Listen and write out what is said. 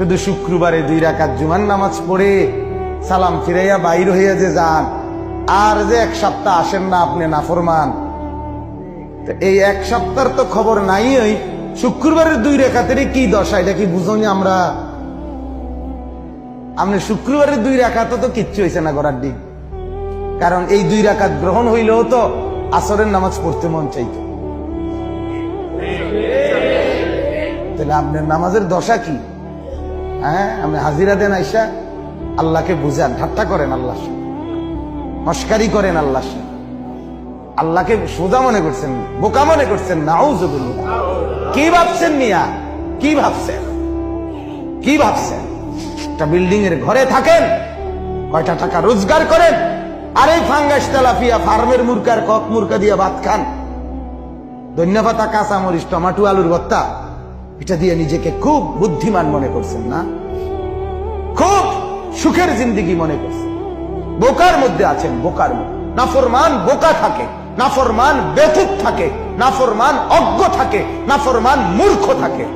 শুধু শুক্রবারে 2 রাকাত জুমার নামাজ পড়ে সালাম ফিরাইয়া বাইর হইয়া যে যান, আর যে 1 সপ্তাহ আসেন না আপনি নাফরমান। এই 1 সপ্তাহের তো খবর নাই। ওই শুক্রবারের 2 রাকাতেরই কি দশা, এটা কি বুঝনি আমরা? আপনি শুক্রবারের 2 রাকাতও তো কিচ্ছু হয়েছে না করার দিক, কারণ এই 2 রাকাত গ্রহণ হইলেও তো আসরের নামাজ পড়তে মন চাইত। তাহলে আপনার নামাজের দশা কি? হ্যাঁ, আপনি হাজিরা দেন আইসা আল্লাহকে বুঝান, ঠাট্টা করেন আল্লাহর সাথে, মস্কারি করেন আল্লাহর সাথে, আল্লাহকে সোজা মনে করছেন, বোকা মনে করছেন। নাউযুবিল্লাহ। কি ভাবছেন মিয়া? কি ভাবছেন? কি ভাবছেন? একটা বিল্ডিং এর ঘরে থাকেন, কয়টা টাকা রোজগার করেন, আর এই ফাঙ্গাস তেলাপিয়া ফার্মের মুরকার কক মুরকা দিয়ে ভাত খান, ধন্যপাতা কাঁচা মরিচ টমাটো আলুর ভর্তা, এটা দিয়ে নিজেকে খুব বুদ্ধিমান মনে করছেন না? খুব সুখের জিন্দেগি মনে করছেন। বোকার মধ্যে আছেন, বোকার মধ্যে। নাফরমান বোকা থাকে, নাফরমান বেকুব থাকে, নাফরমান অজ্ঞ থাকে, নাফরমান মূর্খ থাকে।